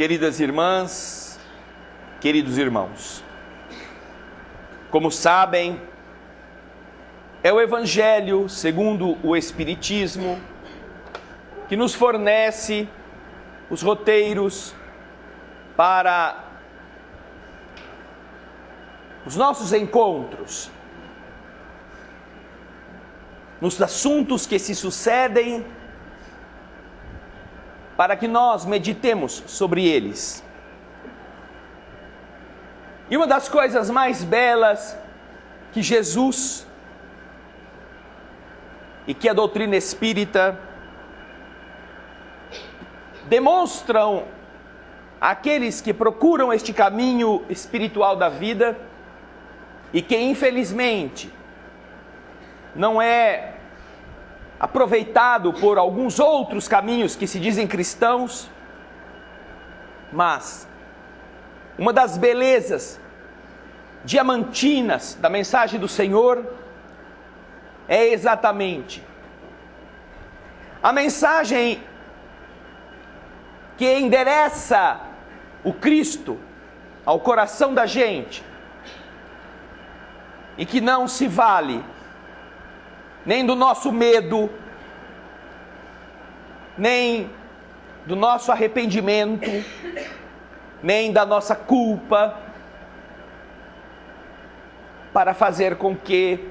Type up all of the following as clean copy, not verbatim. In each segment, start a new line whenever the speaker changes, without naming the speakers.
Queridas irmãs, queridos irmãos, como sabem, é o Evangelho segundo o Espiritismo que nos fornece os roteiros para os nossos encontros, nos assuntos que se sucedem, para que nós meditemos sobre eles. E uma das coisas mais belas que Jesus e que a doutrina espírita demonstram àqueles que procuram este caminho espiritual da vida e que infelizmente não é aproveitado por alguns outros caminhos que se dizem cristãos, mas uma das belezas diamantinas da mensagem do Senhor é exatamente a mensagem que endereça o Cristo ao coração da gente e que não se vale nem do nosso medo, nem do nosso arrependimento, nem da nossa culpa, para fazer com que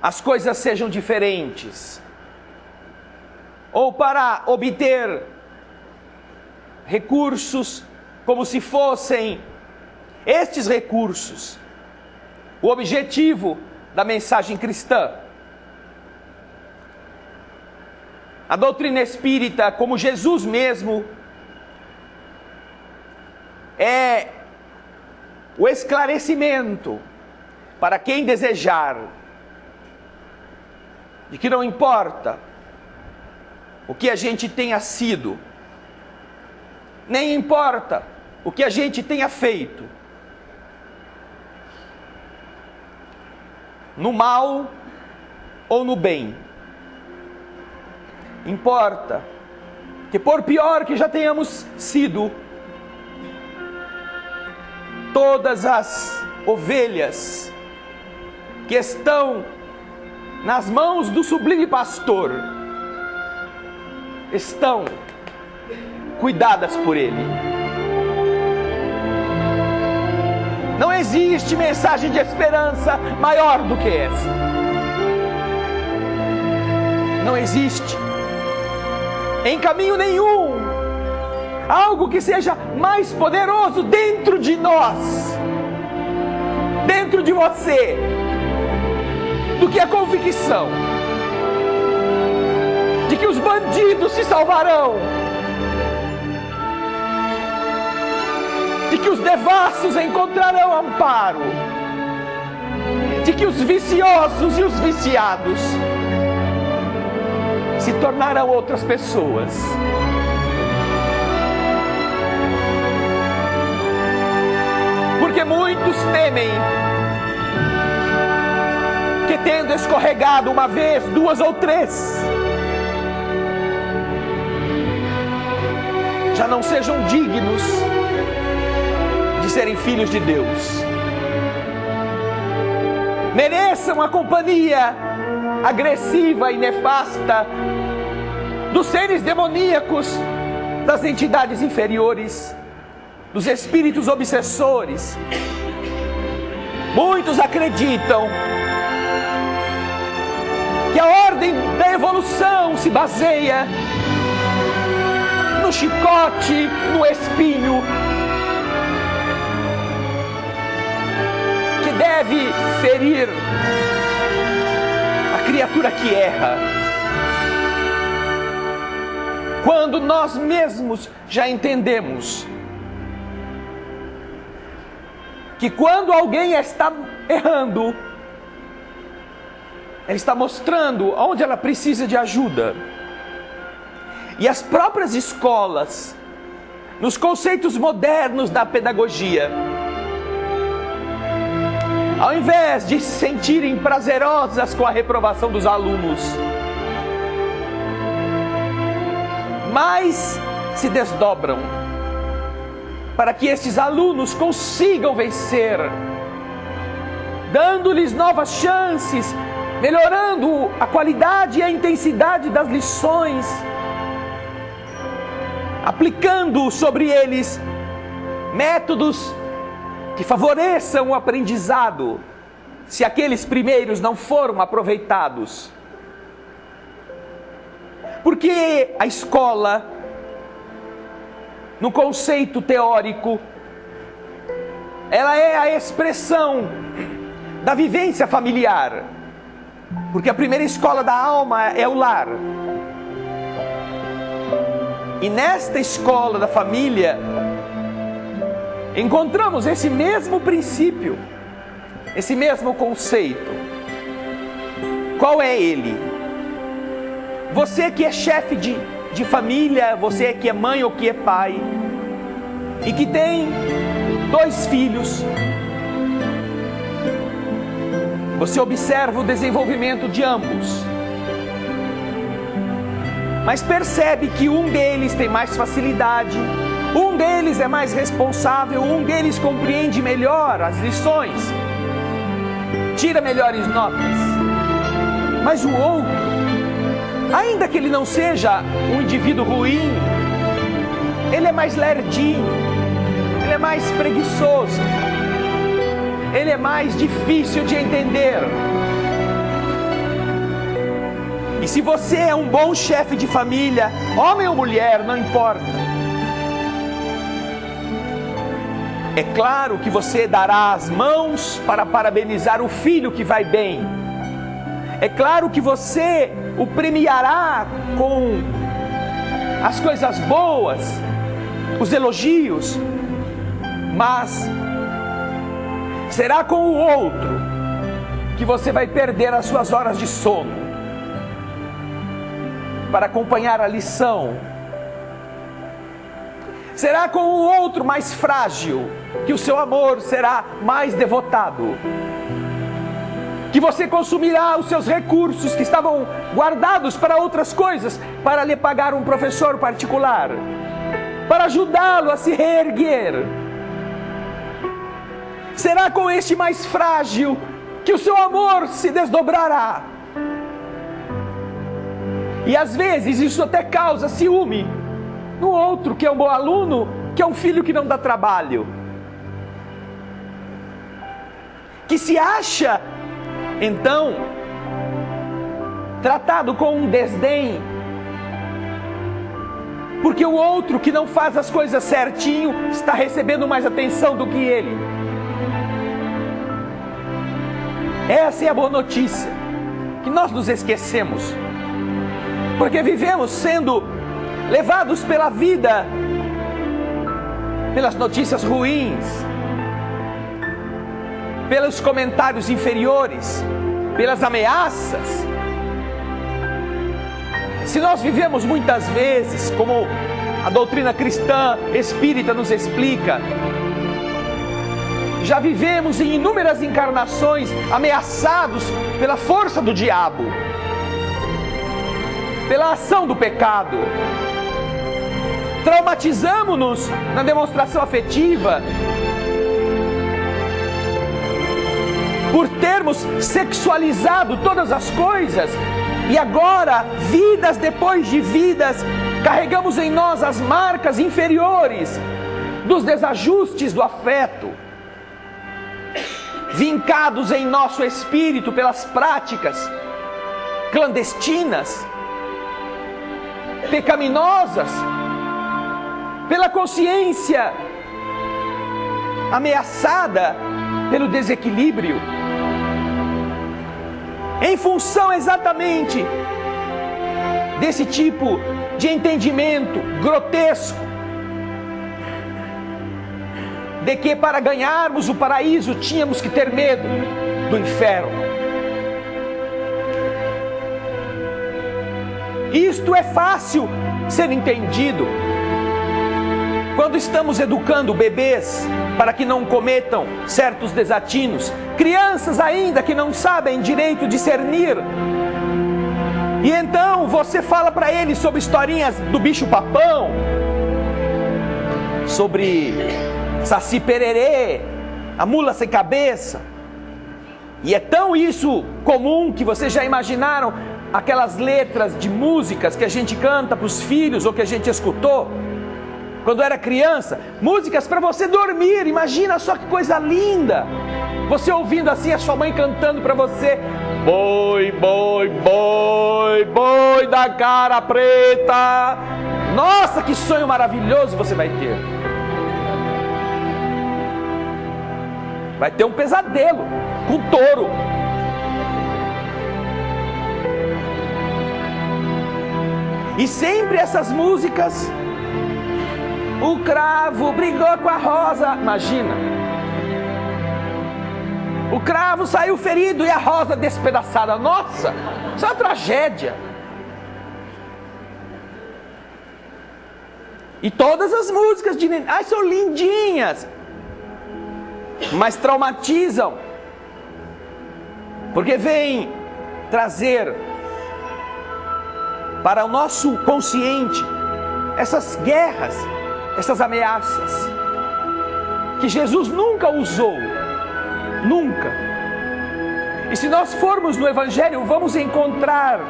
as coisas sejam diferentes, ou para obter recursos como se fossem estes recursos o objetivo da mensagem cristã. A doutrina espírita, como Jesus mesmo, é o esclarecimento para quem desejar de que não importa o que a gente tenha sido, nem importa o que a gente tenha feito, no mal ou no bem. Importa que, por pior que já tenhamos sido, todas as ovelhas que estão nas mãos do sublime pastor estão cuidadas por ele. Não existe mensagem de esperança maior do que essa. Não existe em caminho nenhum algo que seja mais poderoso dentro de nós, dentro de você, do que a convicção de que os bandidos se salvarão, de que os devassos encontrarão amparo, de que os viciosos e os viciados se tornarão outras pessoas. Porque muitos temem que, tendo escorregado uma vez, duas ou três, já não sejam dignos de serem filhos de Deus, mereçam a companhia agressiva e nefasta dos seres demoníacos, das entidades inferiores, dos espíritos obsessores. Muitos acreditam que a ordem da evolução se baseia no chicote, no espinho, que deve ferir a criatura que erra, quando nós mesmos já entendemos que quando alguém está errando, ela está mostrando onde ela precisa de ajuda. E as próprias escolas, nos conceitos modernos da pedagogia, ao invés de se sentirem prazerosas com a reprovação dos alunos, mas se desdobram para que estes alunos consigam vencer, dando-lhes novas chances, melhorando a qualidade e a intensidade das lições, aplicando sobre eles métodos que favoreçam o aprendizado, se aqueles primeiros não foram aproveitados. Porque a escola, no conceito teórico, ela é a expressão da vivência familiar. Porque a primeira escola da alma é o lar. E nesta escola da família, encontramos esse mesmo princípio, esse mesmo conceito. Qual é ele? Você que é chefe de família, você que é mãe ou que é pai, e que tem 2 filhos, você observa o desenvolvimento de ambos, mas percebe que um deles tem mais facilidade, um deles é mais responsável, um deles compreende melhor as lições, tira melhores notas, mas o outro, ainda que ele não seja um indivíduo ruim, ele é mais lerdinho, ele é mais preguiçoso, ele é mais difícil de entender. E se você é um bom chefe de família, homem ou mulher, não importa, é claro que você dará as mãos para parabenizar o filho que vai bem. É claro que você o premiará com as coisas boas, os elogios, mas será com o outro que você vai perder as suas horas de sono para acompanhar a lição. Será com o outro mais frágil que o seu amor será mais devotado, que você consumirá os seus recursos que estavam guardados para outras coisas, para lhe pagar um professor particular, para ajudá-lo a se reerguer. Será com este mais frágil que o seu amor se desdobrará. E às vezes isso até causa ciúme no outro, que é um bom aluno, que é um filho que não dá trabalho, que se acha então tratado com um desdém, porque o outro que não faz as coisas certinho está recebendo mais atenção do que ele. Essa é a boa notícia, que nós nos esquecemos, porque vivemos sendo levados pela vida, pelas notícias ruins, pelos comentários inferiores, pelas ameaças. Se nós vivemos muitas vezes, como a doutrina cristã espírita nos explica, já vivemos em inúmeras encarnações ameaçados pela força do diabo, pela ação do pecado. Traumatizamos-nos na demonstração afetiva, por termos sexualizado todas as coisas, e agora, vidas depois de vidas, carregamos em nós as marcas inferiores dos desajustes do afeto, vincados em nosso espírito pelas práticas clandestinas, pecaminosas, pela consciência ameaçada pelo desequilíbrio, em função exatamente desse tipo de entendimento grotesco, de que para ganharmos o paraíso tínhamos que ter medo do inferno. Isto é fácil ser entendido quando estamos educando bebês para que não cometam certos desatinos, crianças ainda que não sabem direito discernir, e então você fala para eles sobre historinhas do bicho papão, sobre Saci Pererê, a mula sem cabeça. E é tão isso comum que vocês já imaginaram aquelas letras de músicas que a gente canta para os filhos ou que a gente escutou quando era criança, músicas para você dormir. Imagina só que coisa linda, você ouvindo assim a sua mãe cantando para você: boi, boi, boi, boi da cara preta. Nossa, que sonho maravilhoso você vai ter. Vai ter um pesadelo com touro. E sempre essas músicas: o cravo brigou com a rosa. Imagina, o cravo saiu ferido e a rosa despedaçada. Nossa, isso é uma tragédia. E todas as músicas de são lindinhas, mas traumatizam, porque vem trazer para o nosso consciente essas guerras, essas ameaças que Jesus nunca usou, nunca. E se nós formos no Evangelho, vamos encontrar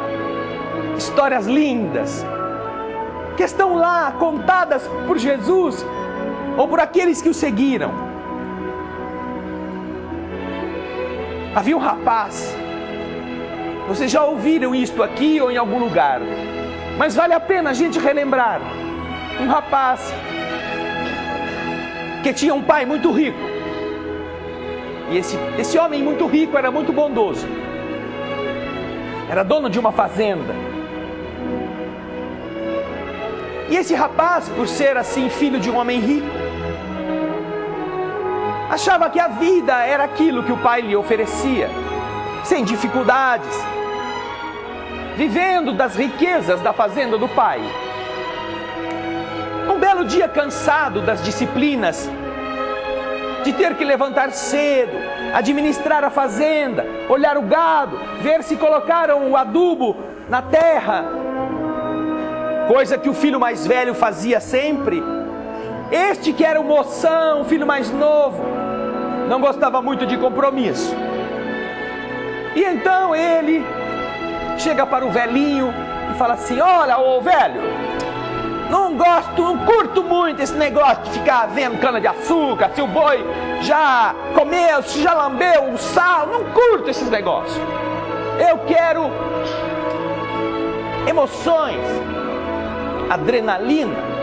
histórias lindas que estão lá contadas por Jesus ou por aqueles que o seguiram. Havia um rapaz, vocês já ouviram isto aqui ou em algum lugar, mas vale a pena a gente relembrar. Um rapaz que tinha um pai muito rico, e esse homem muito rico era muito bondoso, era dono de uma fazenda. E esse rapaz, por ser assim filho de um homem rico, achava que a vida era aquilo que o pai lhe oferecia, sem dificuldades, vivendo das riquezas da fazenda do pai. Um belo dia, cansado das disciplinas, de ter que levantar cedo, administrar a fazenda, olhar o gado, ver se colocaram o adubo na terra, coisa que o filho mais velho fazia sempre, este que era o moção, o filho mais novo, não gostava muito de compromisso. E então ele chega para o velhinho e fala assim: olha, ô velho, não curto muito esse negócio de ficar vendo cana de açúcar, se o boi já comeu, se já lambeu o sal, não curto esses negócios. Eu quero emoções, adrenalina.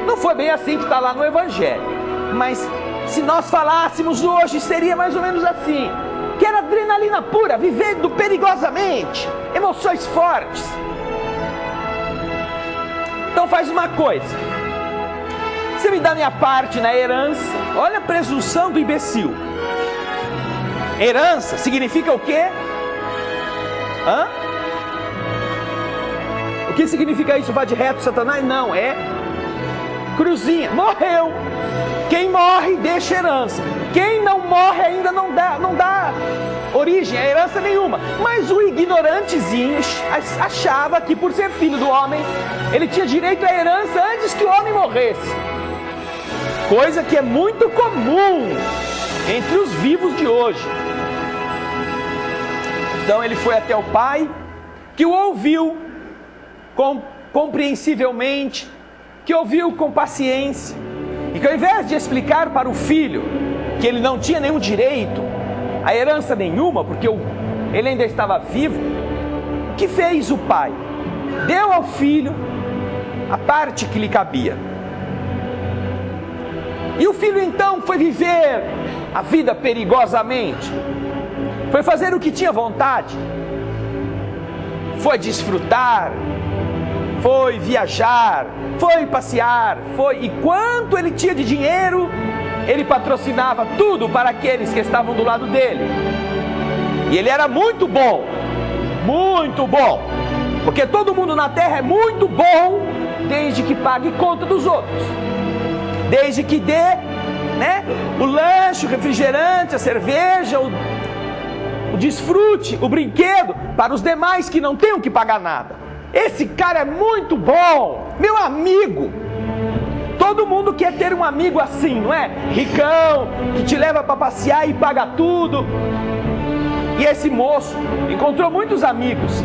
Não foi bem assim que está lá no Evangelho, mas se nós falássemos hoje, seria mais ou menos assim: quero adrenalina pura, vivendo perigosamente, emoções fortes. Então faz uma coisa, você me dá minha parte na herança. Olha a presunção do imbecil. Herança significa o quê? O que significa isso? Vá de reto, Satanás? Não, é cruzinha. Morreu. Quem morre deixa herança. Quem não morre ainda não dá origem a herança nenhuma. Mas o ignorantezinho achava que por ser filho do homem, ele tinha direito à herança antes que o homem morresse. Coisa que é muito comum entre os vivos de hoje. Então ele foi até o pai, que o ouviu compreensivelmente, que ouviu com paciência, e que ao invés de explicar para o filho que ele não tinha nenhum direito a herança nenhuma, porque ele ainda estava vivo, o que fez o pai? Deu ao filho a parte que lhe cabia. E o filho então foi viver a vida perigosamente, foi fazer o que tinha vontade, foi desfrutar, foi viajar, foi passear, e quanto ele tinha de dinheiro, ele patrocinava tudo para aqueles que estavam do lado dele. E ele era muito bom, porque todo mundo na terra é muito bom, desde que pague conta dos outros, desde que dê, o lanche, o refrigerante, a cerveja, o desfrute, o brinquedo para os demais que não tenham que pagar nada. Esse cara é muito bom, meu amigo. Todo mundo quer ter um amigo assim, não é? Ricão, que te leva para passear e paga tudo. E esse moço encontrou muitos amigos.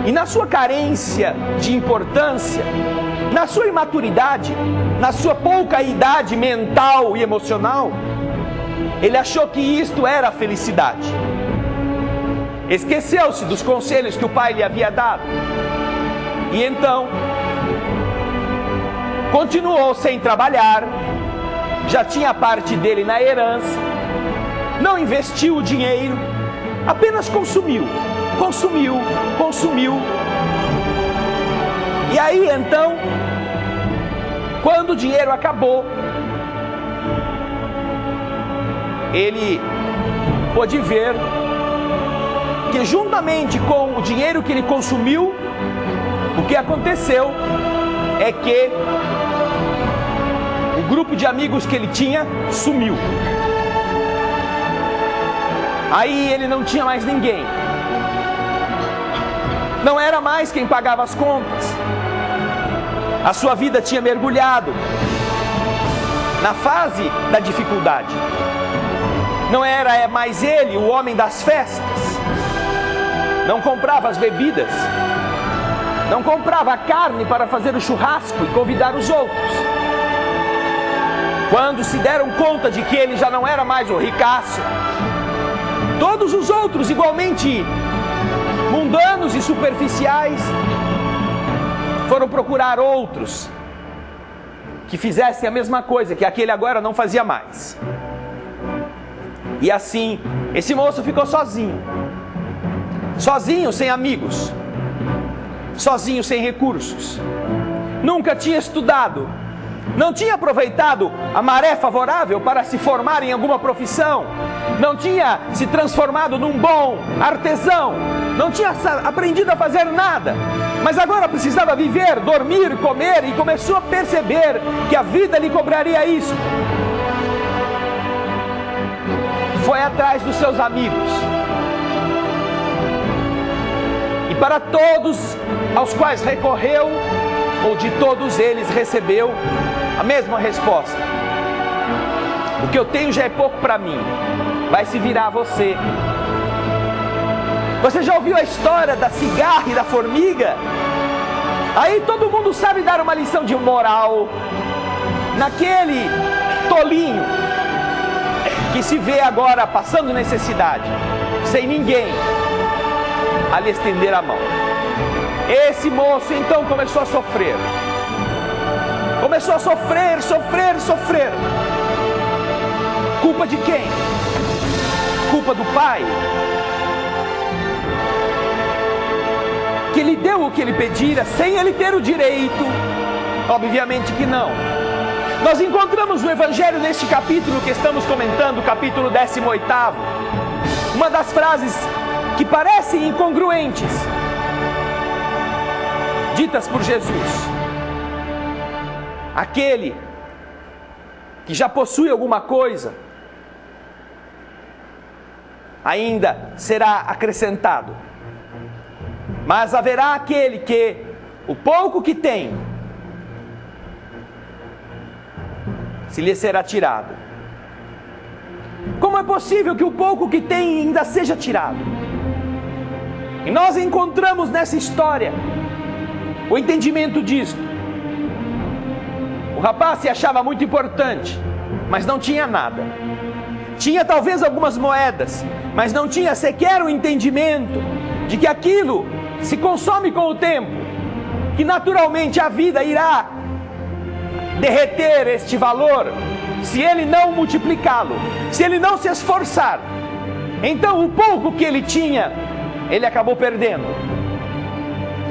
E na sua carência de importância, na sua imaturidade, na sua pouca idade mental e emocional, ele achou que isto era a felicidade. Esqueceu-se dos conselhos que o pai lhe havia dado. E então, continuou sem trabalhar, já tinha a parte dele na herança, não investiu o dinheiro, apenas consumiu. E aí então, quando o dinheiro acabou, ele pôde ver que juntamente com o dinheiro que ele consumiu, o que aconteceu é que o grupo de amigos que ele tinha sumiu. Aí ele não tinha mais ninguém. Não era mais quem pagava as contas. A sua vida tinha mergulhado na fase da dificuldade. Não era mais ele o homem das festas. Não comprava as bebidas. Não comprava a carne para fazer o churrasco e convidar os outros. Quando se deram conta de que ele já não era mais o ricaço, todos os outros igualmente mundanos e superficiais foram procurar outros que fizessem a mesma coisa que aquele agora não fazia mais. E assim, esse moço ficou sozinho. Sozinho, sem amigos. Sozinho, sem recursos. Nunca tinha estudado. Não tinha aproveitado a maré favorável para se formar em alguma profissão. Não tinha se transformado num bom artesão. Não tinha aprendido a fazer nada. Mas agora precisava viver, dormir, comer, e começou a perceber que a vida lhe cobraria isso. Foi atrás dos seus amigos. E para todos aos quais recorreu, ou de todos eles recebeu a mesma resposta: o que eu tenho já é pouco para mim, vai se virar a você. Você já ouviu a história da cigarra e da formiga? Aí todo mundo sabe dar uma lição de moral naquele tolinho que se vê agora passando necessidade, sem ninguém a lhe estender a mão. Esse moço então começou a sofrer. Começou a sofrer. Culpa de quem? Culpa do pai? Que lhe deu o que ele pedira sem ele ter o direito? Obviamente que não. Nós encontramos no Evangelho, neste capítulo que estamos comentando, capítulo 18, uma das frases que parecem incongruentes, ditas por Jesus: aquele que já possui alguma coisa ainda será acrescentado, mas haverá aquele que o pouco que tem se lhe será tirado. Como é possível que o pouco que tem ainda seja tirado? E nós encontramos nessa história o entendimento disto. O rapaz se achava muito importante, mas não tinha nada. Tinha talvez algumas moedas, mas não tinha sequer o entendimento de que aquilo se consome com o tempo, que naturalmente a vida irá derreter este valor se ele não multiplicá-lo, se ele não se esforçar. Então o pouco que ele tinha, ele acabou perdendo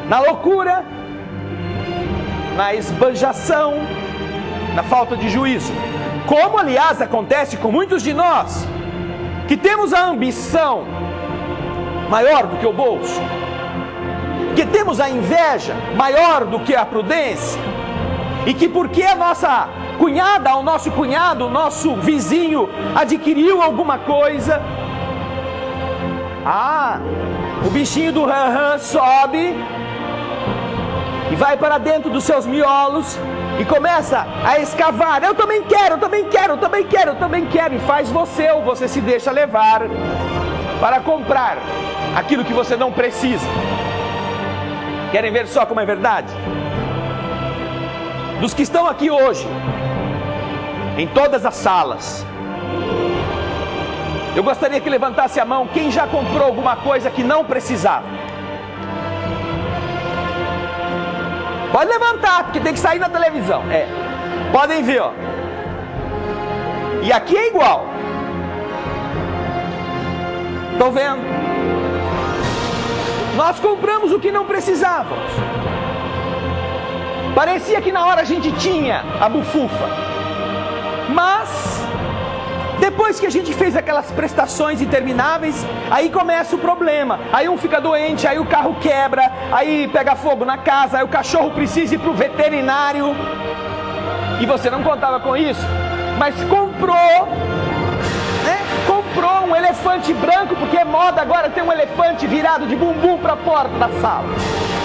na loucura, na esbanjação, na falta de juízo. Como aliás acontece com muitos de nós, que temos a ambição maior do que o bolso, que temos a inveja maior do que a prudência, e que porque a nossa cunhada, o nosso cunhado, o nosso vizinho adquiriu alguma coisa, o bichinho do rã-rã sobe e vai para dentro dos seus miolos e começa a escavar. Eu também quero, eu também quero, eu também quero, eu também quero. E faz você, ou você se deixa levar para comprar aquilo que você não precisa. Querem ver só como é verdade? Dos que estão aqui hoje, em todas as salas, eu gostaria que levantasse a mão quem já comprou alguma coisa que não precisava. Pode levantar, porque tem que sair na televisão. Podem ver, ó. E aqui é igual. Estão vendo? Nós compramos o que não precisávamos. Parecia que na hora a gente tinha a bufufa. Mas depois que a gente fez aquelas prestações intermináveis, aí começa o problema. Aí um fica doente, aí o carro quebra, aí pega fogo na casa, aí o cachorro precisa ir para o veterinário. E você não contava com isso, mas comprou, né? Comprou um elefante branco, porque é moda agora ter um elefante virado de bumbum para a porta da sala,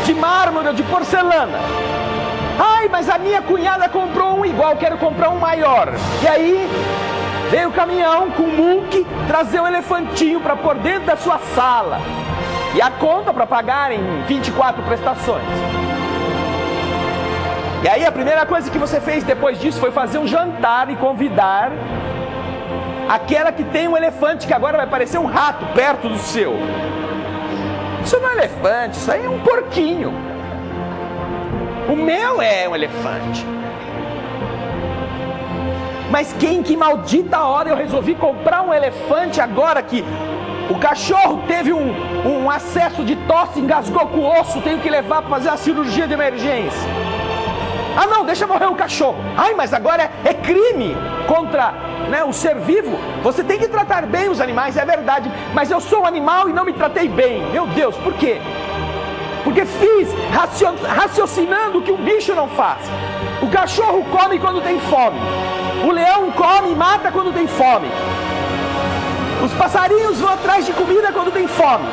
de mármore ou de porcelana. Ai, mas a minha cunhada comprou um igual, quero comprar um maior. E aí veio o caminhão com mulk trazer um elefantinho para pôr dentro da sua sala. E a conta para pagar em 24 prestações. E aí a primeira coisa que você fez depois disso foi fazer um jantar e convidar aquela que tem um elefante que agora vai parecer um rato perto do seu. Isso não é elefante, isso aí é um porquinho. O meu é um elefante. Mas que maldita hora eu resolvi comprar um elefante agora que o cachorro teve um acesso de tosse, engasgou com o osso, tenho que levar para fazer uma cirurgia de emergência. Ah não, deixa morrer o cachorro. Ai, mas agora é crime contra, né, o ser vivo. Você tem que tratar bem os animais, é verdade. Mas eu sou um animal e não me tratei bem. Meu Deus, por quê? Porque fiz raciocinando o que um bicho não faz. O cachorro come quando tem fome. O leão come e mata quando tem fome. Os passarinhos vão atrás de comida quando tem fome.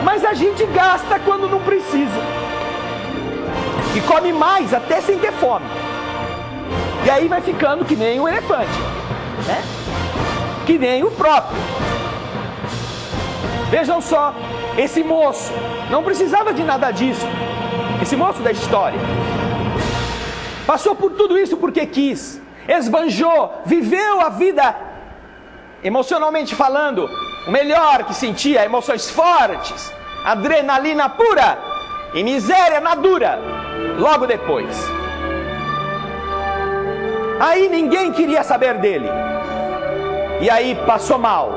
Mas a gente gasta quando não precisa. E come mais até sem ter fome. E aí vai ficando que nem um elefante, né? Que nem o próprio. Vejam só, esse moço não precisava de nada disso. Esse moço da história passou por tudo isso porque quis. Esbanjou, viveu a vida, emocionalmente falando, o melhor que sentia, emoções fortes, adrenalina pura e miséria na dura, logo depois. Aí ninguém queria saber dele. E aí passou mal.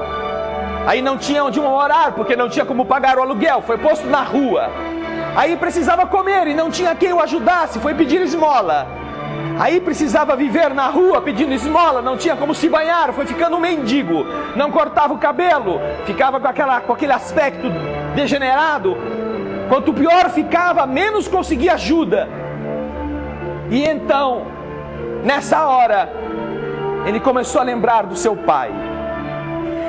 Aí não tinha onde morar, porque não tinha como pagar o aluguel, foi posto na rua. Aí precisava comer e não tinha quem o ajudasse, foi pedir esmola. Aí precisava viver na rua pedindo esmola, não tinha como se banhar, foi ficando um mendigo. Não cortava o cabelo, ficava com aquele aspecto degenerado. Quanto pior ficava, menos conseguia ajuda. E então, nessa hora, ele começou a lembrar do seu pai.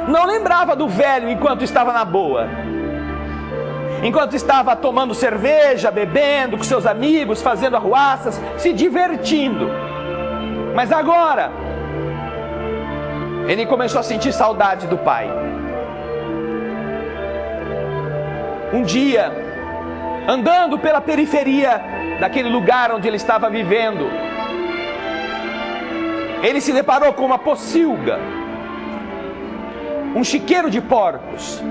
Não lembrava do velho enquanto estava na boa, enquanto estava tomando cerveja, bebendo com seus amigos, fazendo arruaças, se divertindo. Mas agora, ele começou a sentir saudade do pai. Um dia, andando pela periferia daquele lugar onde ele estava vivendo, ele se deparou com uma pocilga, um chiqueiro de porcos.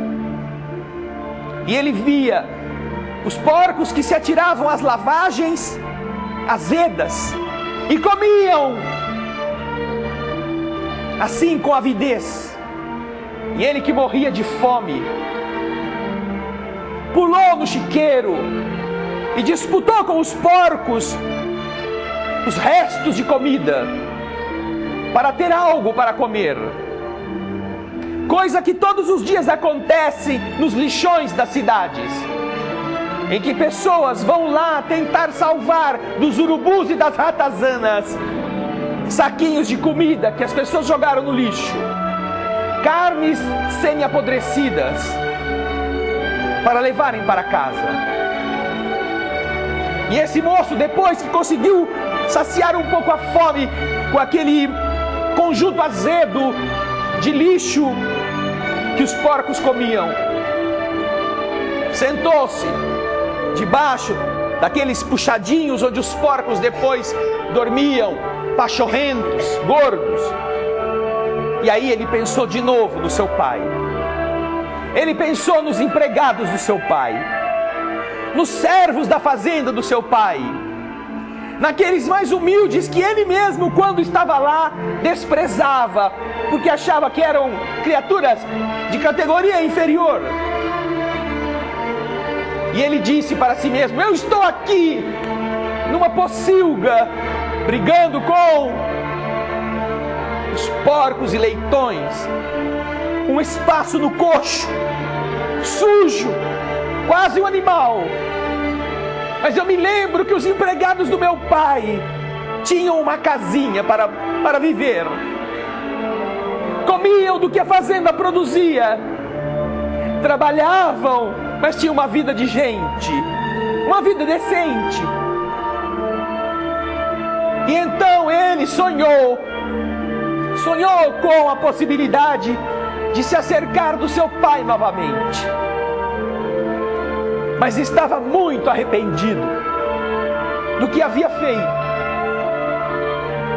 E ele via os porcos que se atiravam às lavagens azedas e comiam assim com avidez. E ele, que morria de fome, pulou no chiqueiro e disputou com os porcos os restos de comida para ter algo para comer. Coisa que todos os dias acontece nos lixões das cidades, em que pessoas vão lá tentar salvar dos urubus e das ratazanas saquinhos de comida que as pessoas jogaram no lixo, carnes semi-apodrecidas, para levarem para casa. E esse moço, depois que conseguiu saciar um pouco a fome com aquele conjunto azedo de lixo que os porcos comiam. Sentou-se debaixo daqueles puxadinhos onde os porcos depois dormiam, pachorrentos, gordos. E aí ele pensou de novo no seu pai. Ele pensou nos empregados do seu pai, nos servos da fazenda do seu pai, naqueles mais humildes que ele mesmo, quando estava lá, desprezava, porque achava que eram criaturas de categoria inferior. E ele disse para si mesmo: eu estou aqui, numa pocilga, brigando com os porcos e leitões, um espaço no coxo, sujo, quase um animal. Mas eu me lembro que os empregados do meu pai tinham uma casinha para viver. Comiam do que a fazenda produzia. Trabalhavam, mas tinham uma vida de gente, uma vida decente. E então ele sonhou com a possibilidade de se acercar do seu pai novamente. Mas estava muito arrependido do que havia feito.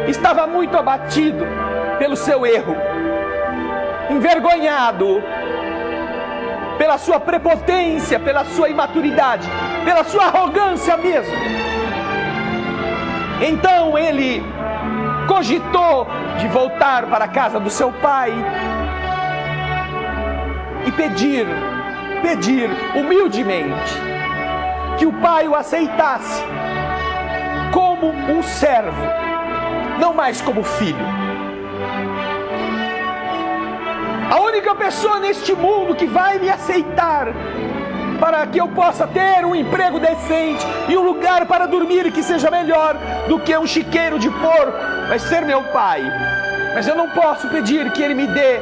Estava muito abatido pelo seu erro, envergonhado pela sua prepotência, pela sua imaturidade, pela sua arrogância mesmo. Então ele cogitou de voltar para a casa do seu pai e pedir humildemente que o pai o aceitasse como um servo, não mais como filho. A única pessoa neste mundo que vai me aceitar para que eu possa ter um emprego decente e um lugar para dormir que seja melhor do que um chiqueiro de porco vai ser meu pai. Mas eu não posso pedir que ele me dê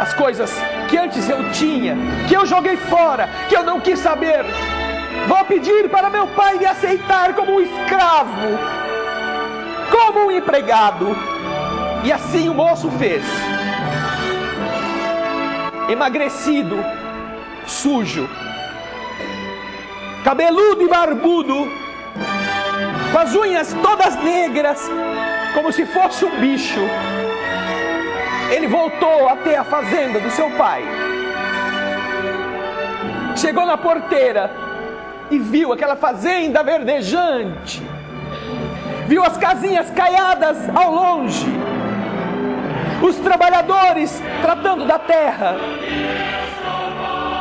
as coisas que antes eu tinha, que eu joguei fora, que eu não quis saber. Vou pedir para meu pai me aceitar como um escravo, como um empregado. E assim o moço fez. Emagrecido, sujo, cabeludo e barbudo, com as unhas todas negras, como se fosse um bicho, ele voltou até a fazenda do seu pai. Chegou na porteira e viu aquela fazenda verdejante, viu as casinhas caiadas ao longe, os trabalhadores tratando da terra,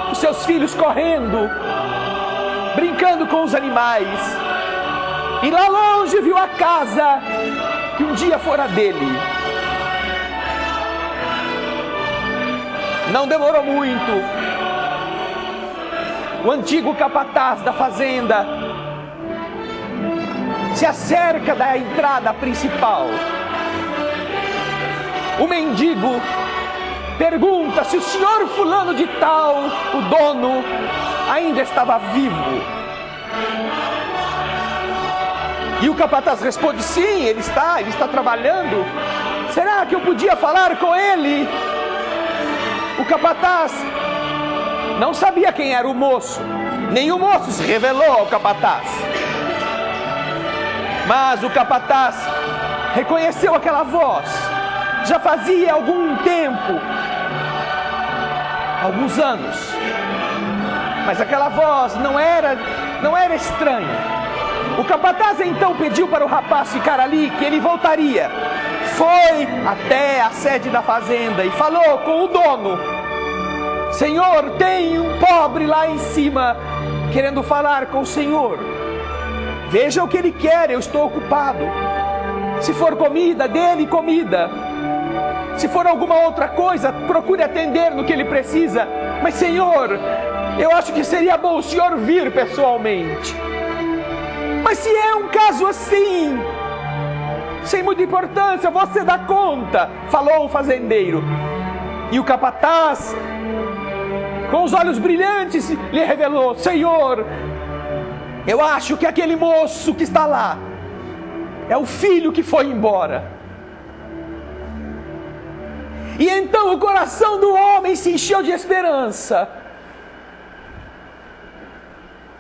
os seus filhos correndo, brincando com os animais. E lá longe viu a casa que um dia fora dele. Não demorou muito. O antigo capataz da fazenda se acerca da entrada principal. O mendigo pergunta se o senhor fulano de tal, o dono, ainda estava vivo. E o capataz responde: sim, ele está trabalhando. Será que eu podia falar com ele? O capataz não sabia quem era o moço, nem o moço se revelou ao capataz. Mas o capataz reconheceu aquela voz. Já fazia algum tempo, alguns anos, mas aquela voz não era estranha. O capataz então pediu para o rapaz ficar ali, que ele voltaria. Foi até a sede da fazenda e falou com o dono: senhor, tem um pobre lá em cima querendo falar com o senhor. Veja o que ele quer, eu estou ocupado. Se for comida, dê-lhe comida. Se for alguma outra coisa, procure atender no que ele precisa. Mas senhor, eu acho que seria bom o senhor vir pessoalmente. Mas se é um caso assim, sem muita importância, você dá conta, falou o fazendeiro. E o capataz, com os olhos brilhantes, lhe revelou: senhor, eu acho que aquele moço que está lá é o filho que foi embora. E então o coração do homem se encheu de esperança.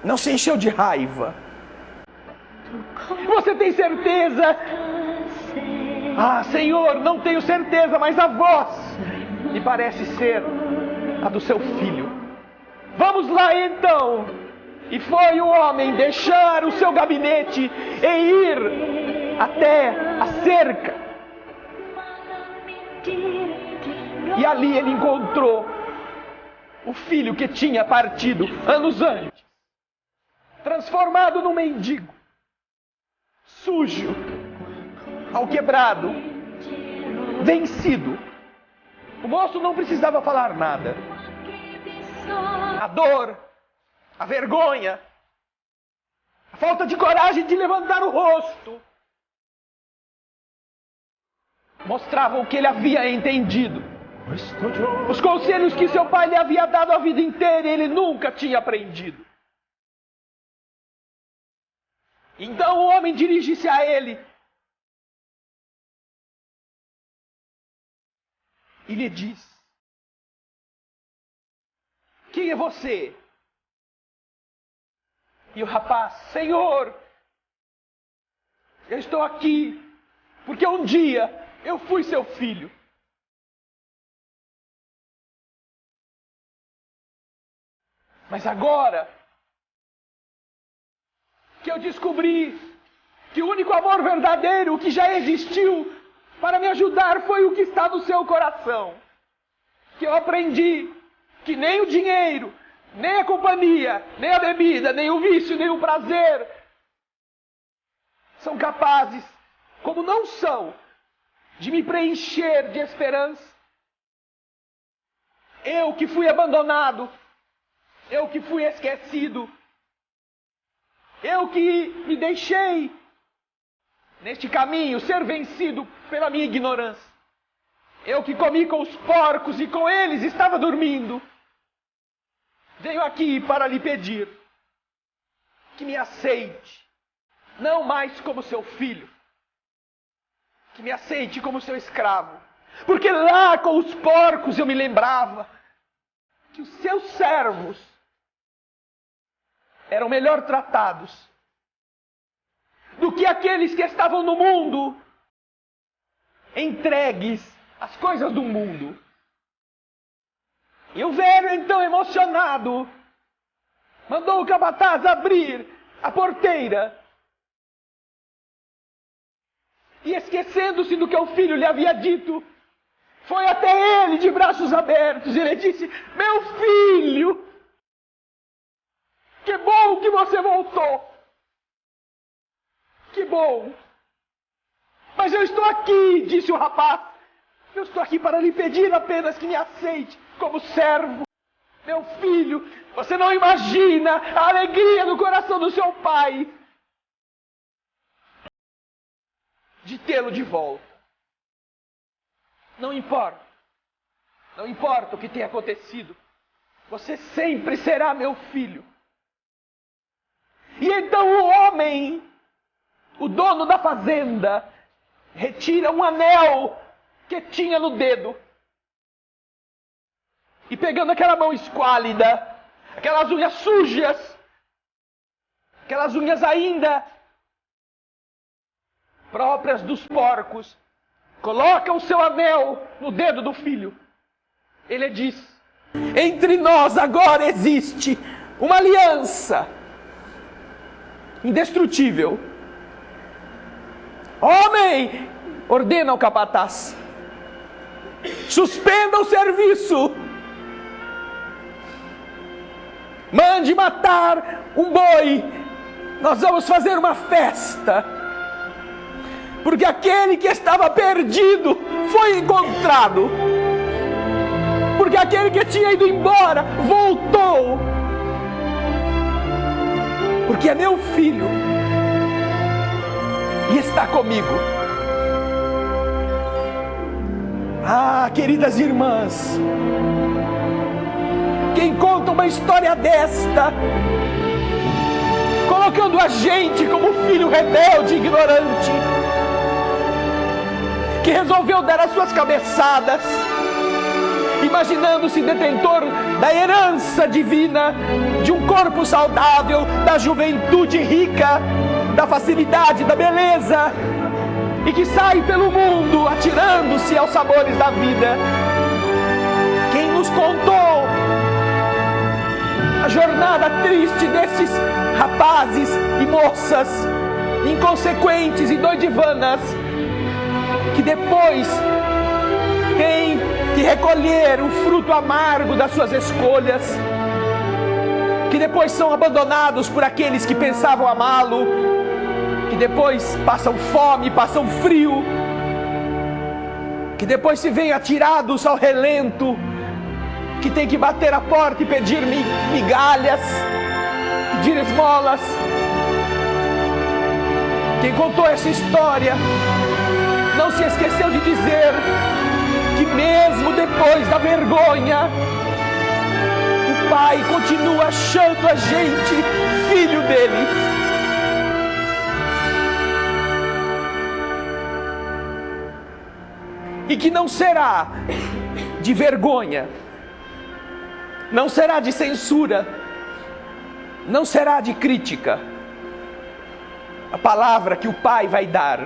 Não se encheu de raiva. Você tem certeza? Ah, Senhor, não tenho certeza, mas a voz me parece ser a do seu filho. Vamos lá então. E foi o homem deixar o seu gabinete e ir até a cerca. E ali ele encontrou o filho que tinha partido anos antes, transformado num mendigo, sujo, alquebrado, vencido. O moço não precisava falar nada. A dor, a vergonha, a falta de coragem de levantar o rosto mostravam que ele havia entendido os conselhos que seu pai lhe havia dado a vida inteira e ele nunca tinha aprendido. Então o homem dirige-se a ele e lhe diz: quem é você? E o rapaz: Senhor, eu estou aqui porque um dia eu fui seu filho. Mas agora que eu descobri que o único amor verdadeiro que já existiu para me ajudar foi o que está no seu coração, que eu aprendi que nem o dinheiro, nem a companhia, nem a bebida, nem o vício, nem o prazer são capazes, como não são, de me preencher de esperança. Eu que fui abandonado, eu que fui esquecido, eu que me deixei neste caminho ser vencido pela minha ignorância, eu que comi com os porcos e com eles estava dormindo, venho aqui para lhe pedir que me aceite, não mais como seu filho, que me aceite como seu escravo, porque lá com os porcos eu me lembrava que os seus servos eram melhor tratados do que aqueles que estavam no mundo, entregues às coisas do mundo. E o velho, então emocionado, mandou o capataz abrir a porteira. E esquecendo-se do que o filho lhe havia dito, foi até ele de braços abertos e lhe disse: meu filho, que bom que você voltou. Que bom. Mas eu estou aqui, disse o rapaz. Eu estou aqui para lhe pedir apenas que me aceite como servo. Meu filho, você não imagina a alegria no coração do seu pai de tê-lo de volta. Não importa. Não importa o que tenha acontecido. Você sempre será meu filho. E então o homem, o dono da fazenda, retira um anel que tinha no dedo. E pegando aquela mão esquálida, aquelas unhas sujas, aquelas unhas ainda próprias dos porcos, coloca o seu anel no dedo do filho. Ele diz: entre nós agora existe uma aliança indestrutível. Homem, ordena ao capataz, suspenda o serviço, mande matar um boi, nós vamos fazer uma festa, porque aquele que estava perdido foi encontrado, porque aquele que tinha ido embora voltou, porque é meu filho e está comigo. Ah, queridas irmãs, quem conta uma história desta, colocando a gente como filho rebelde e ignorante, que resolveu dar as suas cabeçadas, imaginando-se detentor da herança divina, de um corpo saudável, da juventude rica, da facilidade, da beleza, e que sai pelo mundo atirando-se aos sabores da vida. Quem nos contou a jornada triste desses rapazes e moças inconsequentes e doidivanas, que depois têm que recolher o fruto amargo das suas escolhas, que depois são abandonados por aqueles que pensavam amá-lo, que depois passam fome, passam frio, que depois se veem atirados ao relento, que tem que bater a porta e pedir migalhas, pedir esmolas. Quem contou essa história não se esqueceu de dizer que mesmo depois da vergonha, o Pai continua achando a gente filho dele. E que não será de vergonha, não será de censura, não será de crítica a palavra que o Pai vai dar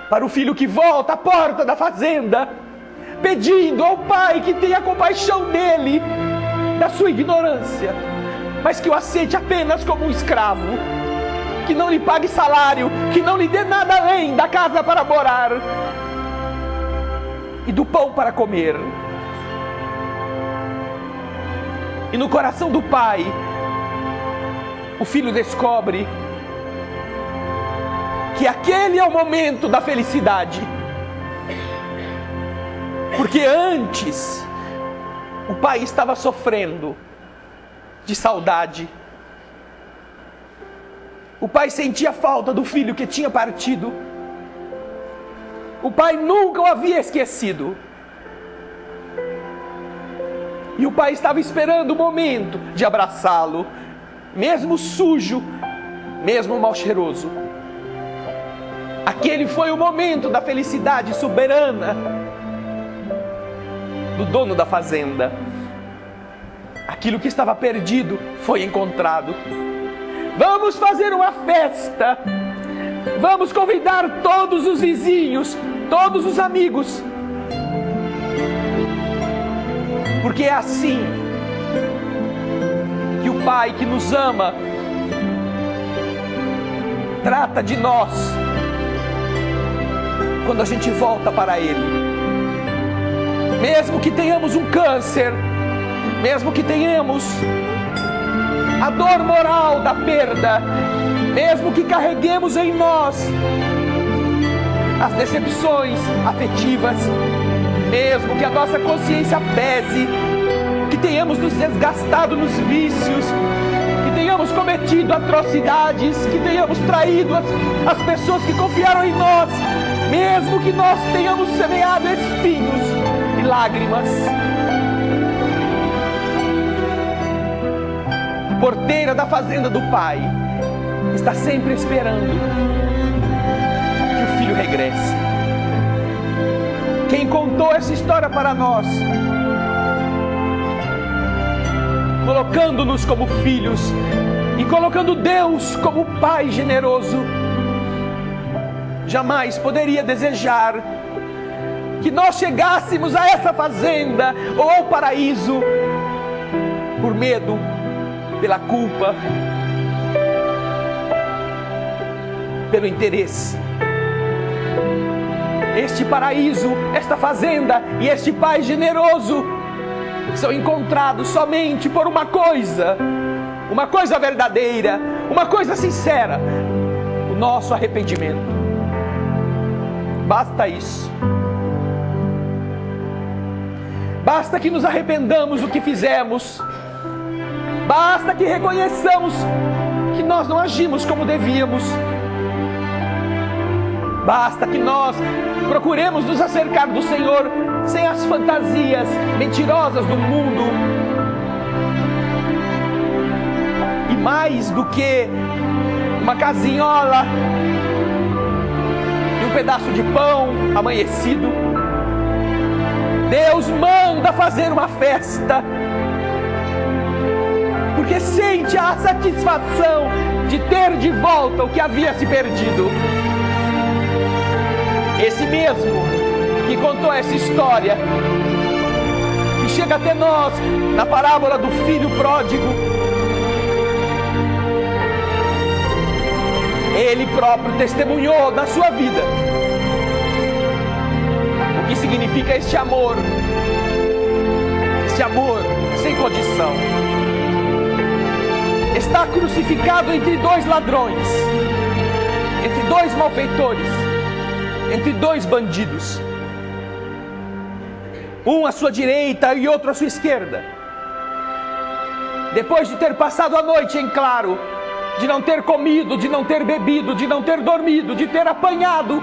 para o filho que volta à porta da fazenda, pedindo ao Pai que tenha compaixão dele, da sua ignorância, mas que o aceite apenas como um escravo, que não lhe pague salário, que não lhe dê nada além da casa para morar e do pão para comer. E no coração do Pai, o filho descobre que aquele é o momento da felicidade, porque antes o Pai estava sofrendo de saudade. O Pai sentia falta do filho que tinha partido. O Pai nunca o havia esquecido. E o Pai estava esperando o momento de abraçá-lo, mesmo sujo, mesmo mal cheiroso. Aquele foi o momento da felicidade soberana do dono da fazenda. Aquilo que estava perdido foi encontrado. Vamos fazer uma festa. Vamos convidar todos os vizinhos, todos os amigos. Porque é assim que o Pai que nos ama trata de nós quando a gente volta para Ele. Mesmo que tenhamos um câncer, mesmo que tenhamos a dor moral da perda, mesmo que carreguemos em nós as decepções afetivas, mesmo que a nossa consciência pese, que tenhamos nos desgastado nos vícios, que tenhamos cometido atrocidades, que tenhamos traído as pessoas que confiaram em nós, mesmo que nós tenhamos semeado espinhos e lágrimas, a porteira da fazenda do Pai está sempre esperando que o filho regresse. Quem contou essa história para nós, colocando-nos como filhos e colocando Deus como Pai generoso, jamais poderia desejar que nós chegássemos a essa fazenda ou ao paraíso por medo, pela culpa, pelo interesse. Este paraíso, esta fazenda e este Pai generoso são encontrados somente por uma coisa verdadeira, uma coisa sincera: o nosso arrependimento. Basta isso. Basta que nos arrependamos do que fizemos. Basta que reconheçamos que nós não agimos como devíamos. Basta que nós procuremos nos acercar do Senhor sem as fantasias mentirosas do mundo. e mais do que uma casinhola e um pedaço de pão amanhecido, Deus manda fazer uma festa, porque sente a satisfação de ter de volta o que havia se perdido. Esse mesmo que contou essa história, que chega até nós na parábola do filho pródigo, ele próprio testemunhou na sua vida o que significa este amor sem condição. Está crucificado entre dois ladrões, entre dois malfeitores, entre dois bandidos, um à sua direita e outro à sua esquerda. Depois de ter passado a noite em claro, de não ter comido, de não ter bebido, de não ter dormido, de ter apanhado,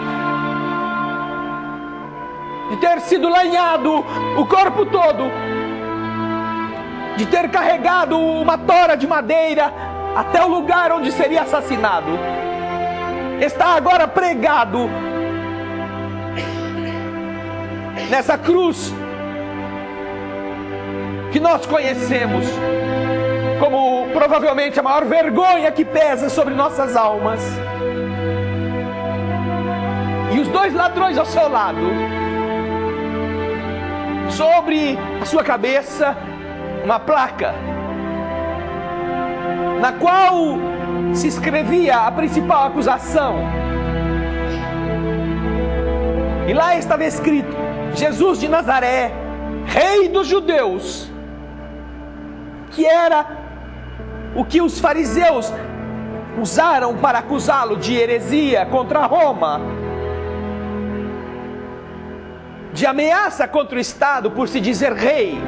de ter sido lanhado o corpo todo, de ter carregado uma tora de madeira até o lugar onde seria assassinado, está agora pregado nessa cruz que nós conhecemos como provavelmente a maior vergonha que pesa sobre nossas almas. E os dois ladrões ao seu lado, sobre a sua cabeça, uma placa na qual se escrevia a principal acusação. E lá estava escrito: Jesus de Nazaré, Rei dos Judeus, que era o que os fariseus usaram para acusá-lo de heresia contra Roma, de ameaça contra o Estado por se dizer rei.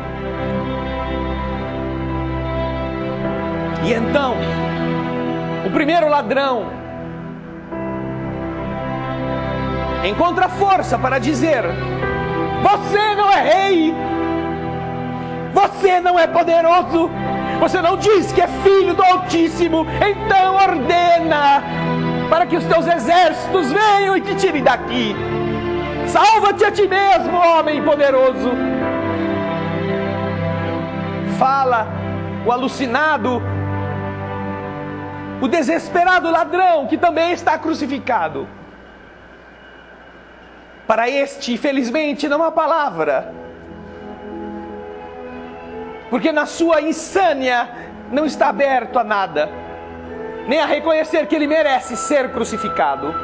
E então, o primeiro ladrão encontra força para dizer: você não é rei, você não é poderoso, você não diz que é filho do Altíssimo, então ordena para que os teus exércitos venham e te tirem daqui. Salva-te a ti mesmo, homem poderoso. Fala o alucinado, o desesperado ladrão que também está crucificado. Para este, infelizmente, não há palavra, porque na sua insânia não está aberto a nada, nem a reconhecer que ele merece ser crucificado.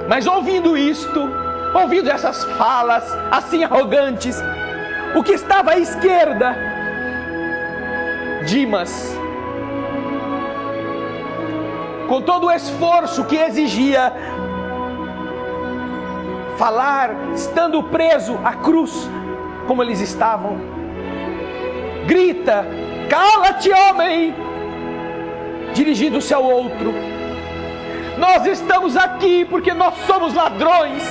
Mas ouvindo isto, ouvindo essas falas assim arrogantes, o que estava à esquerda, Dimas, com todo o esforço que exigia falar, estando preso à cruz, como eles estavam, grita: cala-te, homem! Dirigindo-se ao outro: nós estamos aqui porque nós somos ladrões,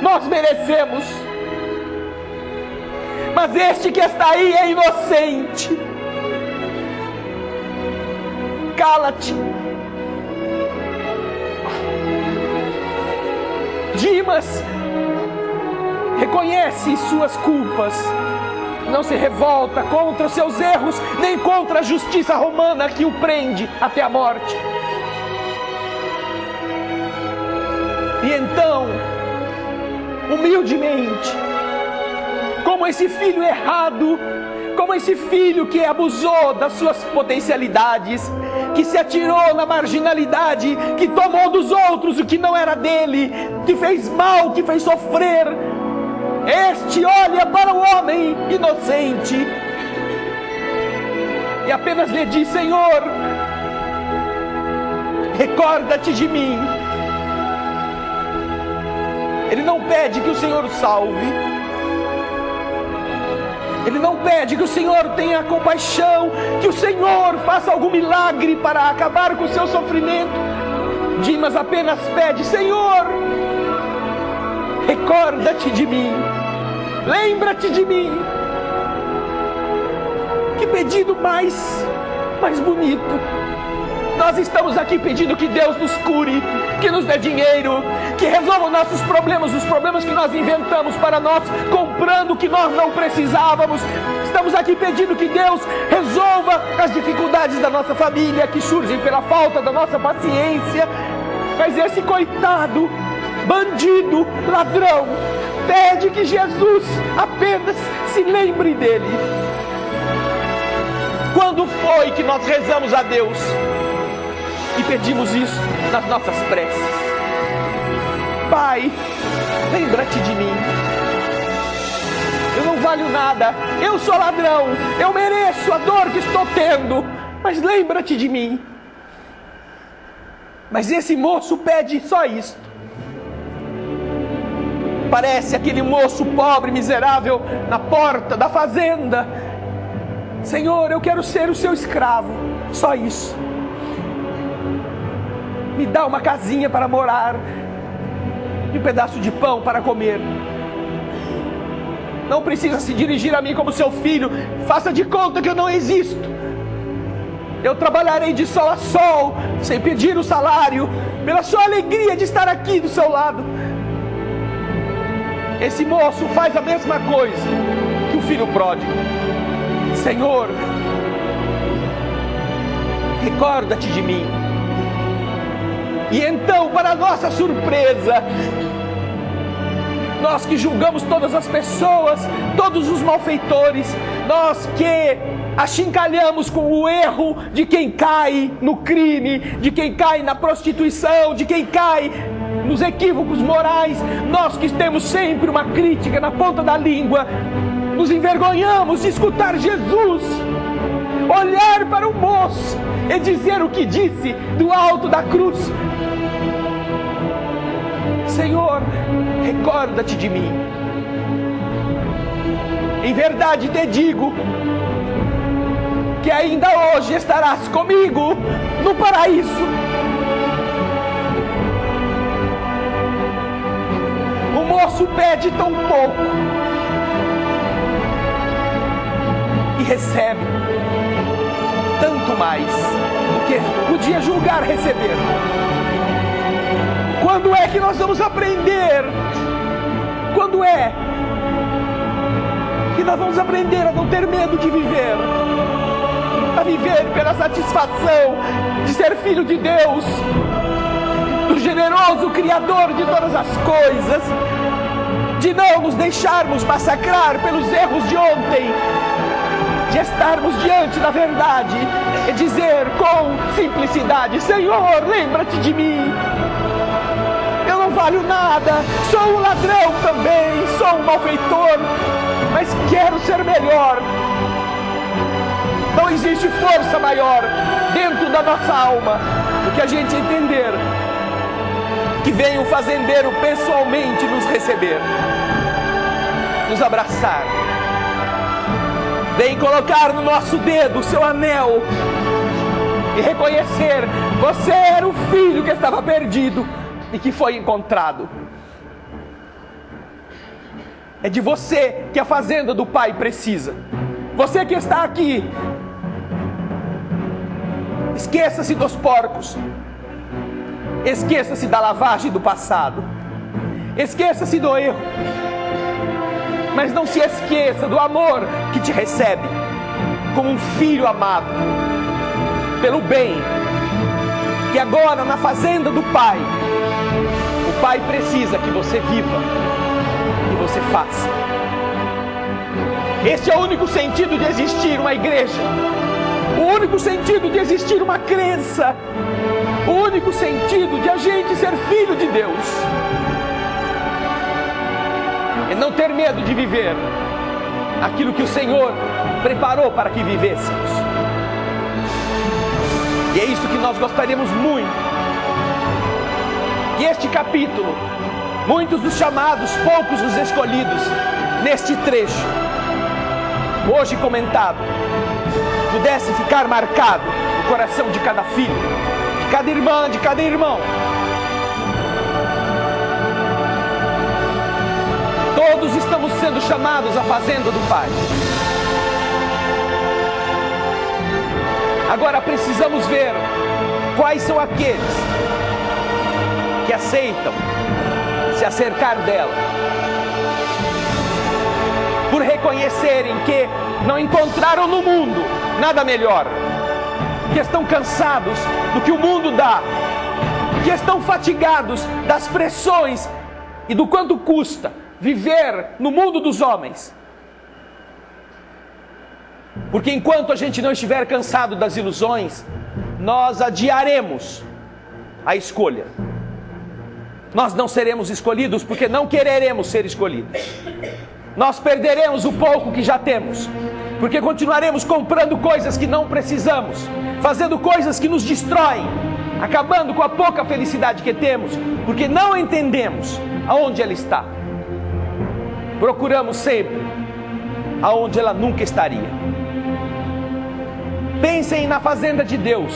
nós merecemos, mas este que está aí é inocente. Cala-te. Dimas reconhece suas culpas, não se revolta contra os seus erros, nem contra a justiça romana que o prende até a morte. E então, humildemente, como esse filho errado, como esse filho que abusou das suas potencialidades, que se atirou na marginalidade, que tomou dos outros o que não era dele, que fez mal, que fez sofrer, este olha para o homem inocente e apenas lhe diz: Senhor, recorda-te de mim. Ele não pede que o Senhor o salve, ele não pede que o Senhor tenha compaixão, que o Senhor faça algum milagre para acabar com o seu sofrimento. Dimas apenas pede: Senhor, recorda-te de mim, lembra-te de mim. Que pedido mais bonito. Nós estamos aqui pedindo que Deus nos cure, que nos dê dinheiro, que resolva nossos problemas, os problemas que nós inventamos para nós, comprando o que nós não precisávamos. Estamos aqui pedindo que Deus resolva as dificuldades da nossa família, que surgem pela falta da nossa paciência. Mas esse coitado, bandido, ladrão, pede que Jesus apenas se lembre dele. Quando foi que nós rezamos a Deus e pedimos isso nas nossas preces? Pai, lembra-te de mim. Eu não valho nada, eu sou ladrão, eu mereço a dor que estou tendo, mas lembra-te de mim. Mas esse moço pede só isto. Parece aquele moço pobre, miserável, na porta da fazenda. Senhor, eu quero ser o seu escravo, só isso. Me dá uma casinha para morar e um pedaço de pão para comer. Não precisa se dirigir a mim como seu filho. Faça de conta que eu não existo. Eu trabalharei de sol a sol, sem pedir o salário, pela sua alegria de estar aqui do seu lado. Esse moço faz a mesma coisa que o filho pródigo. Senhor, recorda-te de mim. E então, para nossa surpresa, nós que julgamos todas as pessoas, todos os malfeitores, nós que achincalhamos com o erro de quem cai no crime, de quem cai na prostituição, de quem cai nos equívocos morais, nós que temos sempre uma crítica na ponta da língua, nos envergonhamos de escutar Jesus olhar para o moço e dizer o que disse do alto da cruz. Senhor, recorda-te de mim. Em verdade te digo que ainda hoje estarás comigo no paraíso. O moço pede tão pouco e recebe tanto mais do que podia julgar receber. Quando é que nós vamos aprender? Quando é que nós vamos aprender a não ter medo de viver? A viver pela satisfação de ser filho de Deus, do generoso Criador de todas as coisas, de não nos deixarmos massacrar pelos erros de ontem, de estarmos diante da verdade e dizer com simplicidade: Senhor, lembra-te de mim. Eu não valho nada, sou um ladrão também, sou um malfeitor, mas quero ser melhor. Não existe força maior dentro da nossa alma do que a gente entender que vem um fazendeiro pessoalmente nos receber, nos abraçar, vem colocar no nosso dedo o seu anel e reconhecer: você era o filho que estava perdido e que foi encontrado. É de você que a fazenda do Pai precisa. Você que está aqui, esqueça-se dos porcos, esqueça-se da lavagem do passado, esqueça-se do erro, mas não se esqueça do amor que te recebe como um filho amado, pelo bem que agora na fazenda do Pai, o Pai precisa que você viva e você faça. Este é o único sentido de existir uma igreja, o único sentido de existir uma crença, o único sentido de a gente ser filho de Deus é não ter medo de viver aquilo que o Senhor preparou para que vivêssemos. E é isso que nós gostaríamos muito, que este capítulo, muitos os chamados, poucos os escolhidos, neste trecho hoje comentado, pudesse ficar marcado no coração de cada filho, de cada irmã, de cada irmão. Todos estamos sendo chamados à fazenda do Pai. Agora precisamos ver quais são aqueles que aceitam se acercar dela, por reconhecerem que não encontraram no mundo nada melhor, que estão cansados do que o mundo dá, que estão fatigados das pressões e do quanto custa viver no mundo dos homens. Porque enquanto a gente não estiver cansado das ilusões, nós adiaremos a escolha. Nós não seremos escolhidos porque não quereremos ser escolhidos. Nós perderemos o pouco que já temos, porque continuaremos comprando coisas que não precisamos, fazendo coisas que nos destroem, acabando com a pouca felicidade que temos, porque não entendemos aonde ela está. Procuramos sempre aonde ela nunca estaria. Pensem na fazenda de Deus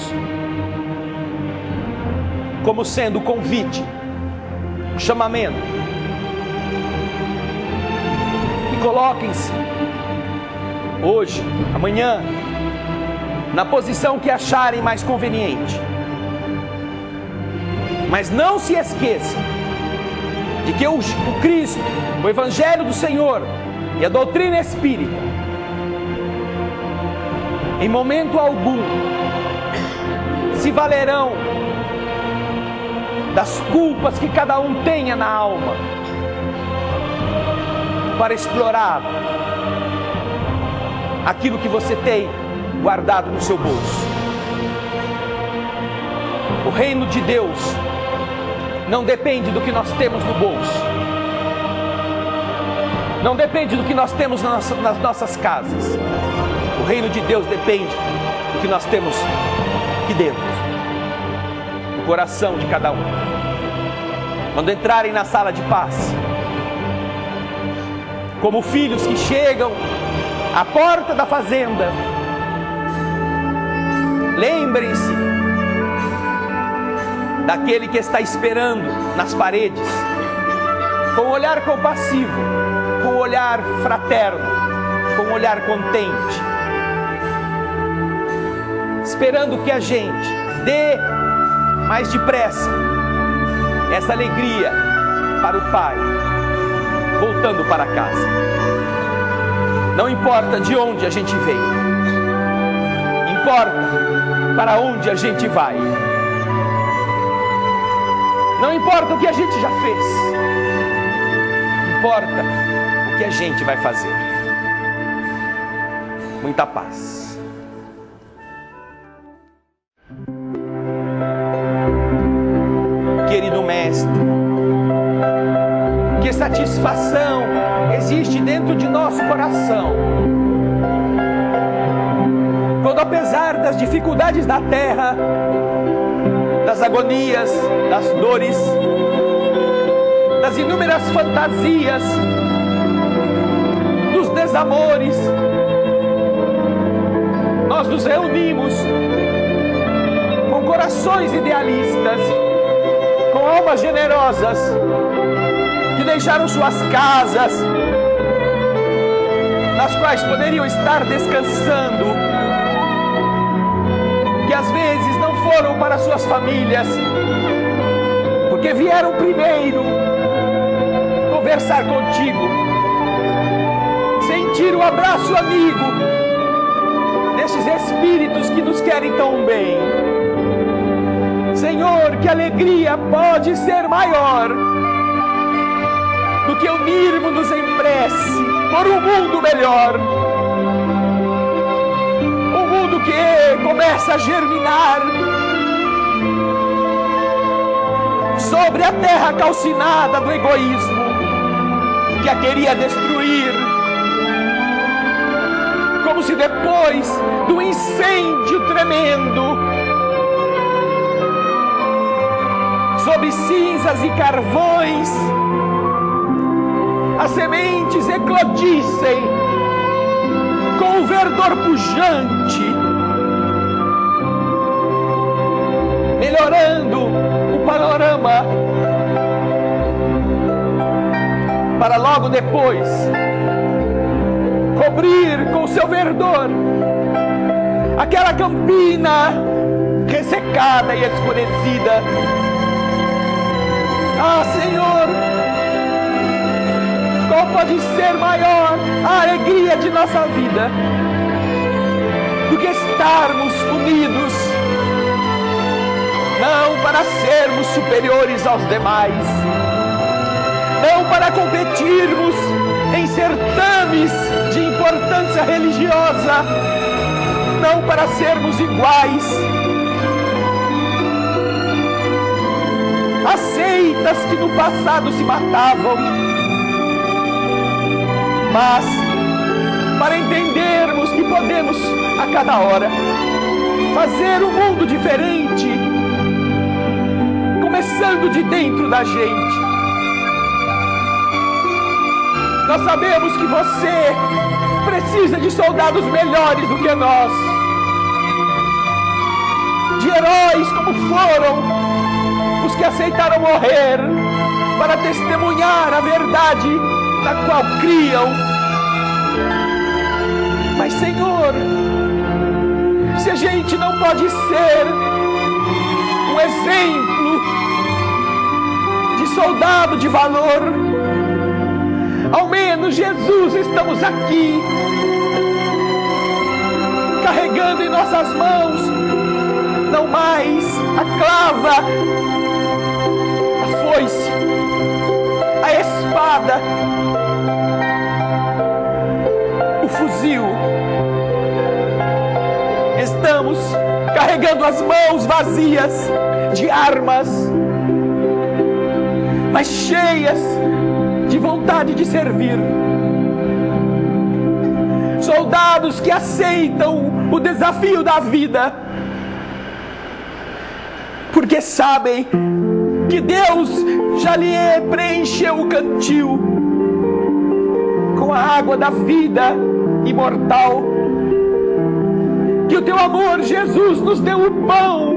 como sendo o convite, o chamamento. E coloquem-se hoje, amanhã, na posição que acharem mais conveniente. Mas não se esqueçam de que o Cristo, o Evangelho do Senhor e a doutrina espírita, em momento algum, se valerão das culpas que cada um tenha na alma para explorar aquilo que você tem guardado no seu bolso. O reino de Deus não depende do que nós temos no bolso, não depende do que nós temos nas nossas casas. O reino de Deus depende do que nós temos aqui dentro, no coração de cada um. Quando entrarem na sala de paz, como filhos que chegam à porta da fazenda, lembrem-se daquele que está esperando nas paredes, com um olhar compassivo, com um olhar fraterno, com um olhar contente, esperando que a gente dê mais depressa essa alegria para o Pai, voltando para casa. Não importa de onde a gente veio, importa para onde a gente vai. Não importa o que a gente já fez, importa o que a gente vai fazer. Muita paz. Querido Mestre, que satisfação existe dentro de nosso coração, quando apesar das dificuldades da terra, das agonias, das dores, das inúmeras fantasias, dos desamores, nós nos reunimos com corações idealistas, com almas generosas, que deixaram suas casas, nas quais poderiam estar descansando, que às vezes não foram para suas famílias, porque vieram primeiro conversar contigo, sentir o abraço amigo desses espíritos que nos querem tão bem. Senhor, que alegria pode ser maior do que unirmos-nos em prece por um mundo melhor, um mundo que começa a germinar sobre a terra calcinada do egoísmo que a queria destruir, como se depois do incêndio tremendo, sob cinzas e carvões, as sementes eclodissem com o verdor pujante, melhorando o panorama, para logo depois cobrir com seu verdor aquela campina ressecada e escurecida. Ah, Senhor, qual pode ser maior a alegria de nossa vida do que estarmos unidos, não para sermos superiores aos demais, não para competirmos em certames de importância religiosa, não para sermos iguais a seitas que no passado se matavam, mas para entendermos que podemos a cada hora fazer um mundo diferente, começando de dentro da gente. Nós sabemos que você precisa de soldados melhores do que nós, de heróis como foram os que aceitaram morrer para testemunhar a verdade na qual criam. Mas, Senhor, se a gente não pode ser um exemplo de soldado de valor, ao menos, Jesus, estamos aqui carregando em nossas mãos não mais a clava, a foice, a espada, o fuzil. Estamos carregando as mãos vazias de armas, mas cheias de vontade de servir. Soldados que aceitam o desafio da vida, porque sabem que Deus já lhe preencheu o cantil com a água da vida imortal, que o teu amor, Jesus, nos deu o pão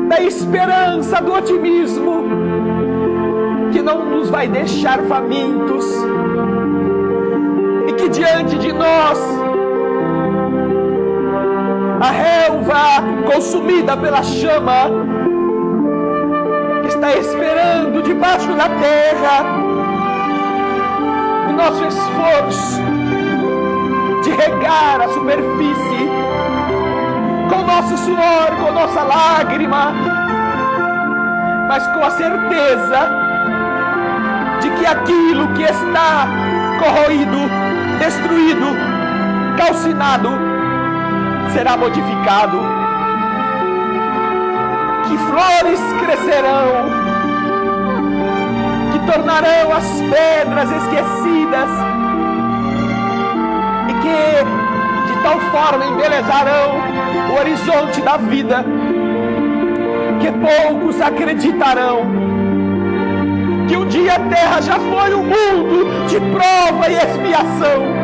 da esperança, do otimismo, que não nos vai deixar famintos, e que diante de nós a relva consumida pela chama está esperando debaixo da terra o nosso esforço de regar a superfície com o nosso suor, com a nossa lágrima, mas com a certeza de que aquilo que está corroído, destruído, calcinado, será modificado, que flores crescerão, que tornarão as pedras esquecidas e que de tal forma embelezarão o horizonte da vida que poucos acreditarão que um dia a terra já foi um mundo de prova e expiação.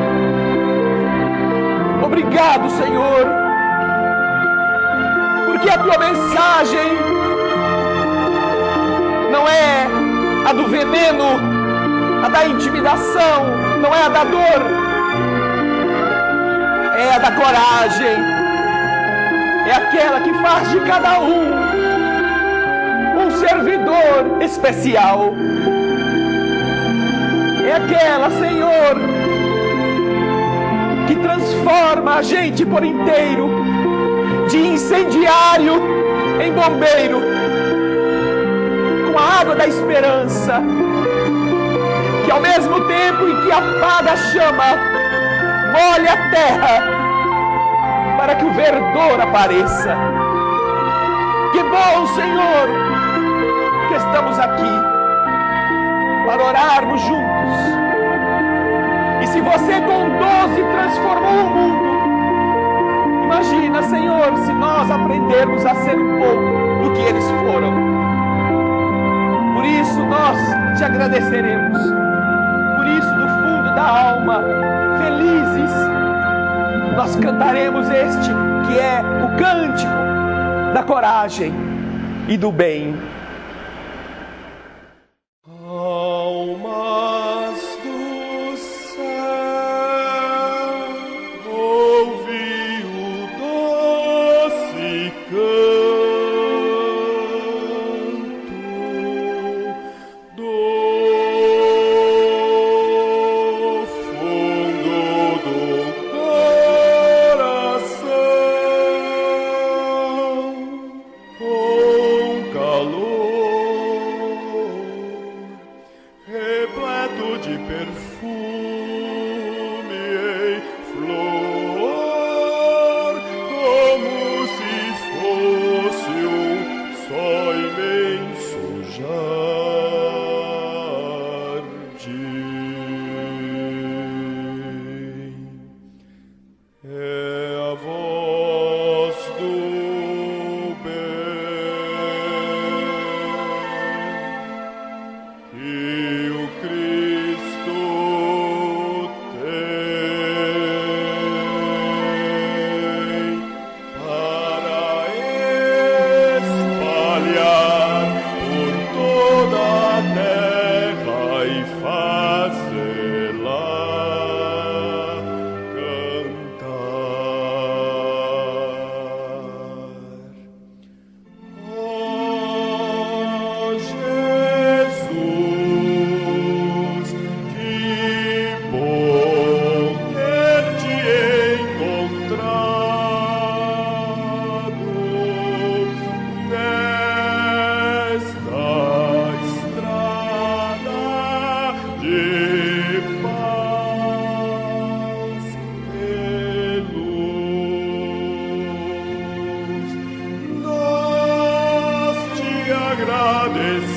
Obrigado, Senhor, porque a tua mensagem não é a do veneno, a da intimidação, não é a da dor, é a da coragem, é aquela que faz de cada um servidor especial. É aquela, Senhor, que transforma a gente por inteiro, de incendiário em bombeiro, com a água da esperança, que ao mesmo tempo em que apaga a chama, molha a terra para que o verdor apareça. Que bom, Senhor, que estamos aqui para orarmos juntos. E se você com 12 transformou o mundo, imagina, Senhor, se nós aprendermos a ser um pouco do que eles foram. Por isso nós te agradeceremos. Por isso, do fundo da alma, felizes, nós cantaremos este que é o cântico da coragem e do bem.
Almas do céu, ouvi. descer.